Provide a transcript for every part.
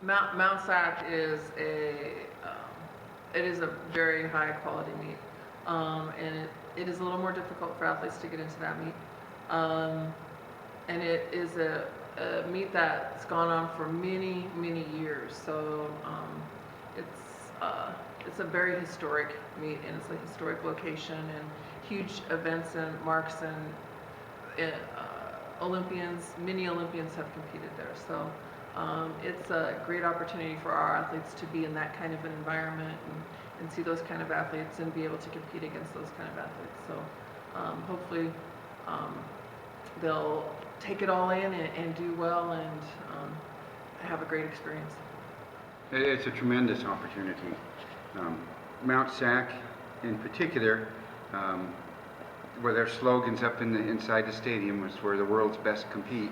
Mount SAC is it is a very high quality meet, and it is a little more difficult for athletes to get into that meet, and it is a meet that's gone on for many years. So it's a very historic meet, and it's a historic location, and huge events and marks and Olympians, many Olympians have competed there. So it's a great opportunity for our athletes to be in that kind of an environment and see those kind of athletes and be able to compete against those kind of athletes. So hopefully they'll take it all in and do well and have a great experience. It's a tremendous opportunity. Mount SAC in particular, where their slogans up inside the stadium was where the world's best compete.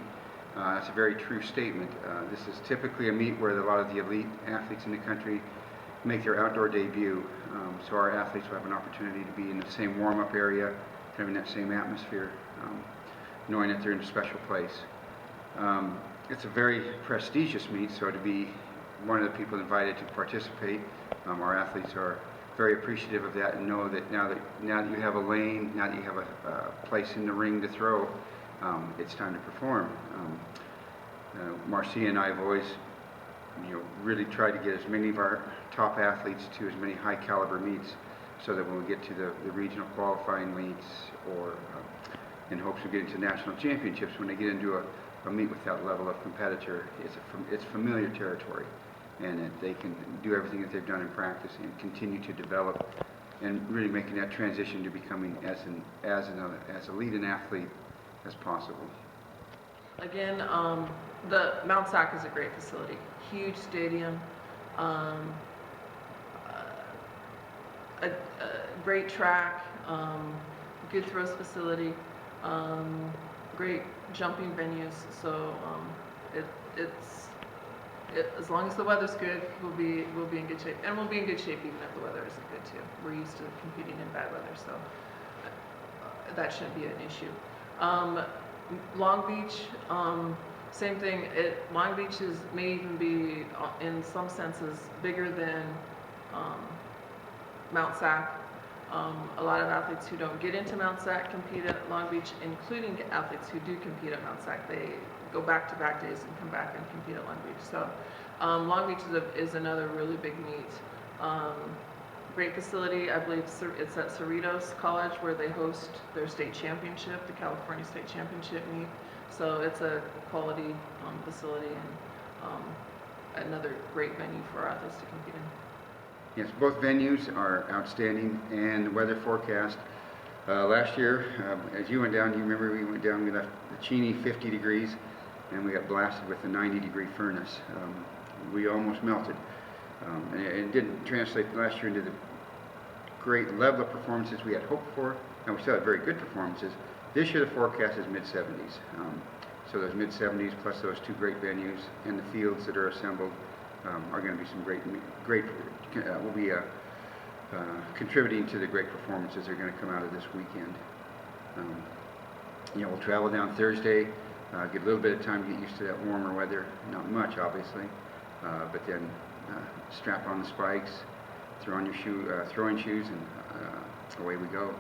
That's a very true statement. This is typically a meet where a lot of the elite athletes in the country make their outdoor debut. So our athletes will have an opportunity to be in the same warm-up area, having that same atmosphere, knowing that they're in a special place. It's a very prestigious meet, so to be one of the people invited to participate, our athletes are very appreciative of that and know that now that you have a lane, now that you have a place in the ring to throw, it's time to perform. Marcia and I have always, really tried to get as many of our top athletes to as many high caliber meets, so that when we get to the regional qualifying meets, or in hopes of getting to national championships, when they get into a meet with that level of competitor, it's familiar territory, and that they can do everything that they've done in practice and continue to develop, and really making that transition to becoming as elite an athlete as possible. Again, the Mount SAC is a great facility, huge stadium, a great track, good throws facility, great jumping venues. So as long as the weather's good, we'll be in good shape, and we'll be in good shape even if the weather isn't good too. We're used to competing in bad weather, so that shouldn't be an issue. Long Beach, same thing. Long Beach may even be, in some senses, bigger than Mount SAC. A lot of athletes who don't get into Mount SAC compete at Long Beach, including athletes who do compete at Mount SAC. They go back-to-back days and come back and compete at Long Beach. So Long Beach is another really big meet. Great facility. I believe it's at Cerritos College where they host their state championship, the California State Championship meet. So it's a quality facility, and another great venue for our athletes to compete in. Yes, both venues are outstanding, and the weather forecast last year, as you went down, you remember we went down, we left the Cheney 50 degrees, and we got blasted with a 90-degree furnace. We almost melted. And it didn't translate last year into the great level of performances we had hoped for, and we still had very good performances. This year the forecast is mid-70s. So those mid-70s plus those two great venues and the fields that are assembled are going to be some great will be contributing to the great performances that are going to come out of this weekend. We'll travel down Thursday, get a little bit of time to get used to that warmer weather, not much obviously, but then strap on the spikes, throw on your throwing shoes, and away we go.